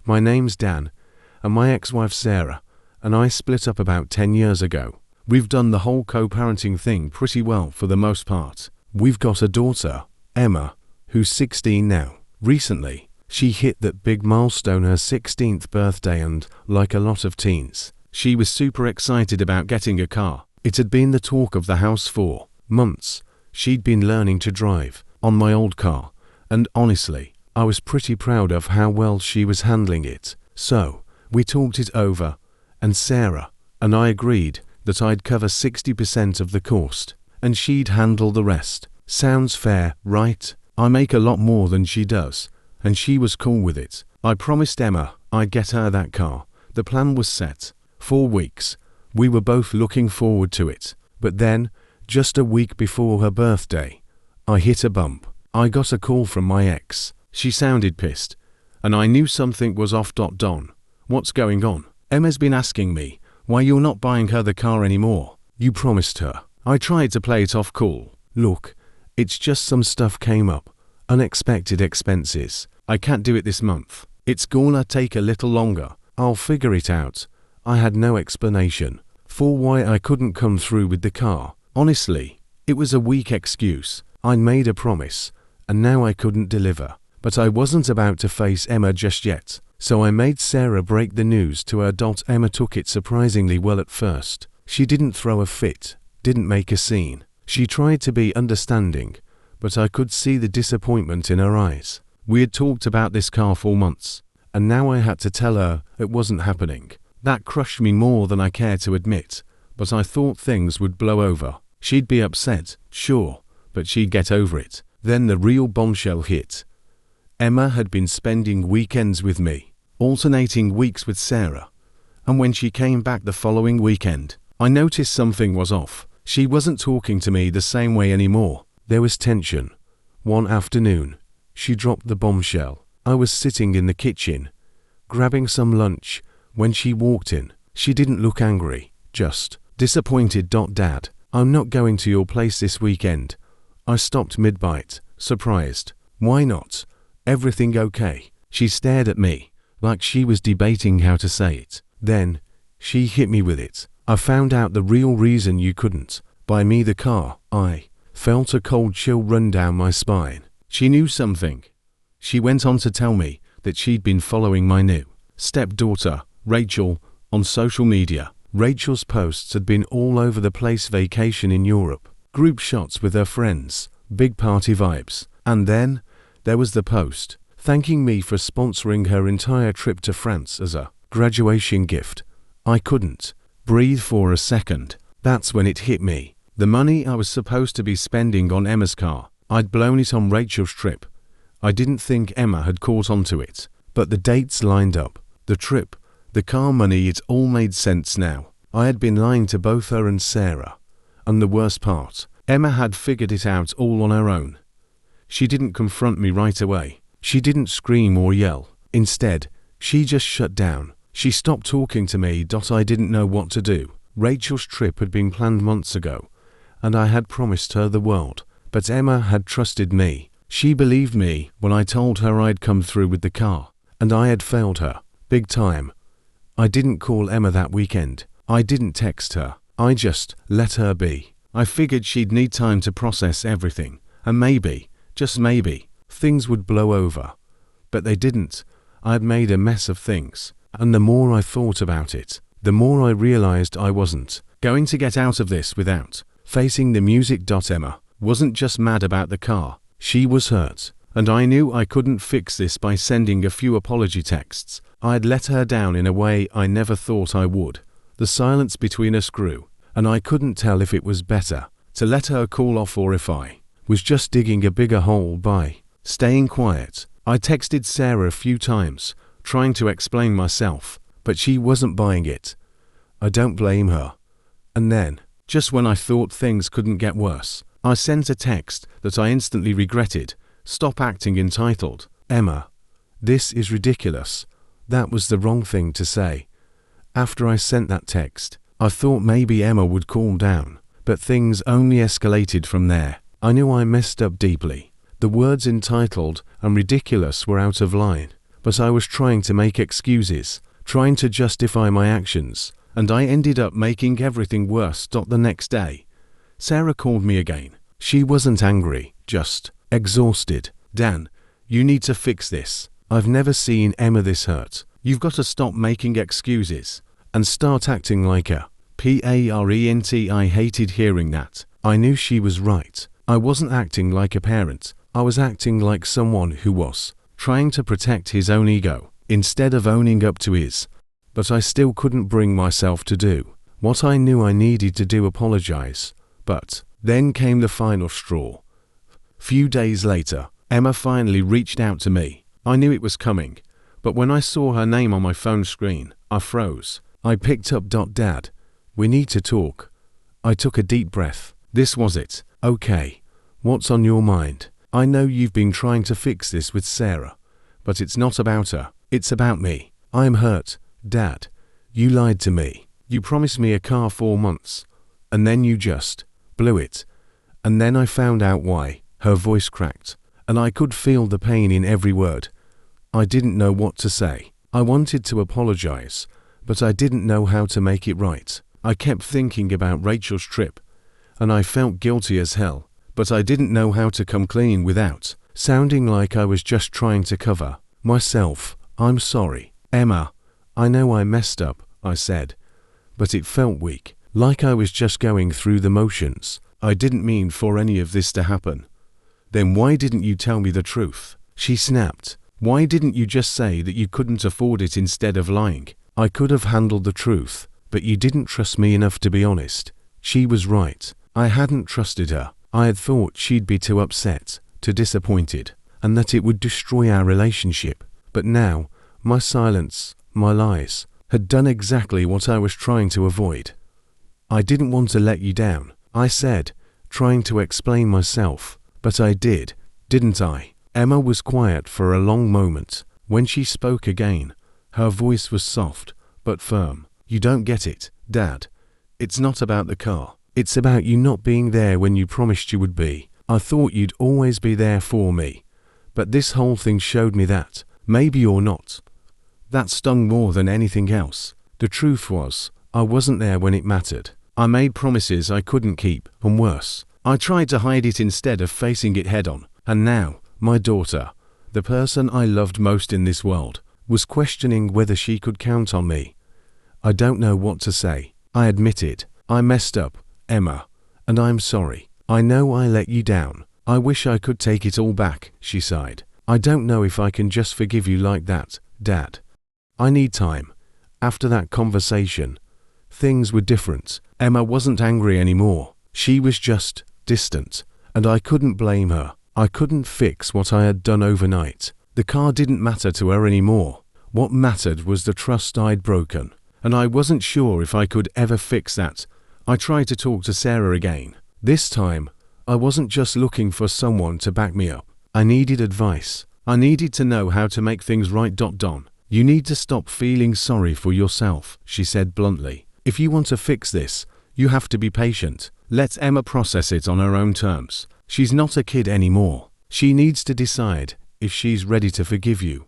My name's Dan, and my ex-wife Sarah and I split up about 10 years ago. We've done the whole co-parenting thing pretty well for the most part. We've got a daughter, Emma, who's 16 now. Recently, she hit that big milestone, her 16th birthday, and like a lot of teens, she was super excited about getting a car. It had been the talk of the house for months. She'd been learning to drive on my old car, and honestly, I was pretty proud of how well she was handling it. So, we talked it over, and Sarah and I agreed that I'd cover 60% of the cost, and she'd handle the rest. Sounds fair, right? I make a lot more than she does, and she was cool with it. I promised Emma I'd get her that car. The plan was set. 4 weeks. We were both looking forward to it. But then, just a week before her birthday, I hit a bump. I got a call from my ex. She sounded pissed, and I knew something was off. Don, what's going on? Emma's been asking me why you're not buying her the car anymore. You promised her. I tried to play it off cool. Look, it's just some stuff came up. Unexpected expenses. I can't do it this month. It's gonna take a little longer. I'll figure it out. I had no explanation for why I couldn't come through with the car. Honestly, it was a weak excuse. I'd made a promise, and now I couldn't deliver. But I wasn't about to face Emma just yet, so I made Sarah break the news to her. Emma took it surprisingly well at first. She didn't throw a fit, didn't make a scene. She tried to be understanding, but I could see the disappointment in her eyes. We had talked about this car for months, and now I had to tell her it wasn't happening. That crushed me more than I cared to admit, but I thought things would blow over. She'd be upset, sure, but she'd get over it. Then the real bombshell hit. Emma had been spending weekends with me, alternating weeks with Sarah, and when she came back the following weekend, I noticed something was off. She wasn't talking to me the same way anymore. There was tension. One afternoon, she dropped the bombshell. I was sitting in the kitchen, grabbing some lunch, when she walked in. She didn't look angry, just disappointed. Dad, I'm not going to your place this weekend. I stopped mid-bite, surprised. Why not? Everything okay? She stared at me, like she was debating how to say it. Then, she hit me with it. I found out the real reason you couldn't buy me the car. I felt a cold chill run down my spine. She knew something. She went on to tell me that she'd been following my new stepdaughter, Rachel, on social media. Rachel's posts had been all over the place: vacation in Europe, group shots with her friends, big party vibes. And then, there was the post, thanking me for sponsoring her entire trip to France as a graduation gift. I couldn't breathe for a second. That's when it hit me. The money I was supposed to be spending on Emma's car, I'd blown it on Rachel's trip. I didn't think Emma had caught on to it, but the dates lined up. The trip, the car money, it all made sense now. I had been lying to both her and Sarah. And the worst part, Emma had figured it out all on her own. She didn't confront me right away. She didn't scream or yell. Instead, she just shut down. She stopped talking to me. I didn't know what to do. Rachel's trip had been planned months ago, and I had promised her the world. But Emma had trusted me. She believed me when I told her I'd come through with the car, and I had failed her, big time. I didn't call Emma that weekend. I didn't text her. I just let her be. I figured she'd need time to process everything, and maybe, just maybe, things would blow over. But they didn't. I had made a mess of things, and the more I thought about it, the more I realized I wasn't going to get out of this without facing the music. Emma wasn't just mad about the car. She was hurt, and I knew I couldn't fix this by sending a few apology texts. I'd let her down in a way I never thought I would. The silence between us grew, and I couldn't tell if it was better to let her cool off or if I was just digging a bigger hole by staying quiet. I texted Sarah a few times, trying to explain myself, but she wasn't buying it. I don't blame her. And then, just when I thought things couldn't get worse, I sent a text that I instantly regretted. Stop acting entitled. Emma, this is ridiculous. That was the wrong thing to say. After I sent that text, I thought maybe Emma would calm down, but things only escalated from there. I knew I messed up deeply. The words entitled and ridiculous were out of line. but I was trying to make excuses, trying to justify my actions, and I ended up making everything worse. The next day, Sarah called me again. She wasn't angry, just exhausted. Dan, you need to fix this. I've never seen Emma this hurt. You've got to stop making excuses and start acting like a parent. I hated hearing that. I knew she was right. I wasn't acting like a parent. I was acting like someone who was trying to protect his own ego instead of owning up to his. But I still couldn't bring myself to do what I knew I needed to do, apologize. But then came the final straw. Few days later, Emma finally reached out to me. I knew it was coming, but when I saw her name on my phone screen, I froze. I picked up. Dad, we need to talk. I took a deep breath. This was it. Okay, what's on your mind? I know you've been trying to fix this with Sarah, but it's not about her. It's about me. I'm hurt. Dad, you lied to me. You promised me a car 4 months, and then you just blew it. And then I found out why. Her voice cracked, and I could feel the pain in every word. I didn't know what to say. I wanted to apologize, but I didn't know how to make it right. I kept thinking about Rachel's trip, and I felt guilty as hell, but I didn't know how to come clean without sounding like I was just trying to cover myself. I'm sorry, Emma. I know I messed up, I said, but it felt weak, like I was just going through the motions. I didn't mean for any of this to happen. Then why didn't you tell me the truth? She snapped. Why didn't you just say that you couldn't afford it instead of lying? I could have handled the truth, but you didn't trust me enough to be honest. She was right. I hadn't trusted her. I had thought she'd be too upset, too disappointed, and that it would destroy our relationship. But now, my silence, my lies, had done exactly what I was trying to avoid. I didn't want to let you down, I said, trying to explain myself. But I did, didn't I? Emma was quiet for a long moment. When she spoke again, her voice was soft, but firm. You don't get it, Dad. It's not about the car. It's about you not being there when you promised you would be. I thought you'd always be there for me. But this whole thing showed me that, maybe you're not. That stung more than anything else. The truth was, I wasn't there when it mattered. I made promises I couldn't keep, and worse, I tried to hide it instead of facing it head on. And now, my daughter, the person I loved most in this world, was questioning whether she could count on me. I don't know what to say. I admitted, I messed up, Emma, and I'm sorry. I know I let you down. I wish I could take it all back, she sighed. I don't know if I can just forgive you like that, Dad. I need time. After that conversation, things were different. Emma wasn't angry anymore. She was just distant, and I couldn't blame her. I couldn't fix what I had done overnight. The car didn't matter to her anymore. What mattered was the trust I'd broken, and I wasn't sure if I could ever fix that. I tried to talk to Sarah again. This time, I wasn't just looking for someone to back me up. I needed advice. I needed to know how to make things right. Don, you need to stop feeling sorry for yourself, she said bluntly. If you want to fix this, you have to be patient. Let Emma process it on her own terms. She's not a kid anymore. She needs to decide if she's ready to forgive you.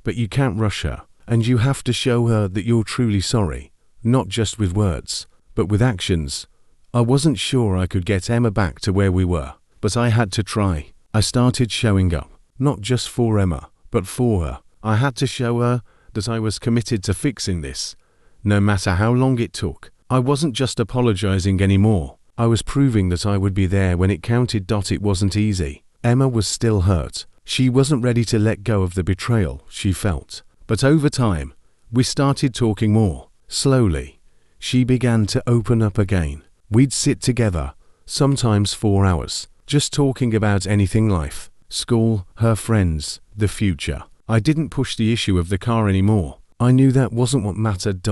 But you can't rush her, and you have to show her that you're truly sorry, not just with words, but with actions. I wasn't sure I could get Emma back to where we were, but I had to try. I started showing up, not just for Emma, but for her. I had to show her that I was committed to fixing this, no matter how long it took. I wasn't just apologizing anymore. I was proving that I would be there when it counted. It wasn't easy. Emma was still hurt. She wasn't ready to let go of the betrayal she felt. But over time, we started talking more. Slowly, she began to open up again. We'd sit together, sometimes 4 hours, just talking about anything: life, school, her friends, the future. I didn't push the issue of the car anymore. I knew that wasn't what mattered.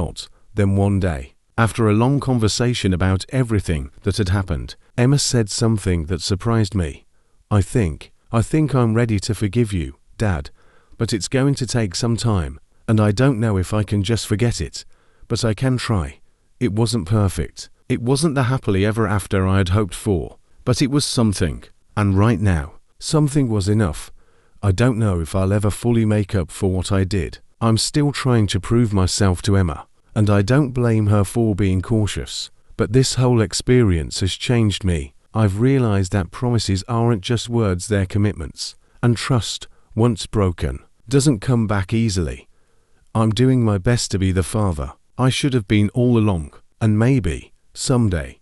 Then one day, after a long conversation about everything that had happened, Emma said something that surprised me. I think I'm ready to forgive you, Dad, but it's going to take some time, and I don't know if I can just forget it, but I can try. It wasn't perfect. It wasn't the happily ever after I had hoped for, but it was something. And right now, something was enough. I don't know if I'll ever fully make up for what I did. I'm still trying to prove myself to Emma, and I don't blame her for being cautious. But this whole experience has changed me. I've realized that promises aren't just words, they're commitments. And trust, once broken, doesn't come back easily. I'm doing my best to be the father I should have been all along, and maybe, someday,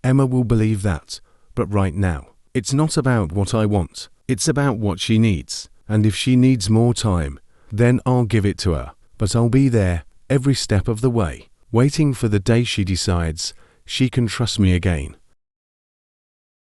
Emma will believe that. But right now, it's not about what I want, it's about what she needs. And if she needs more time, then I'll give it to her. But I'll be there every step of the way, waiting for the day she decides she can trust me again.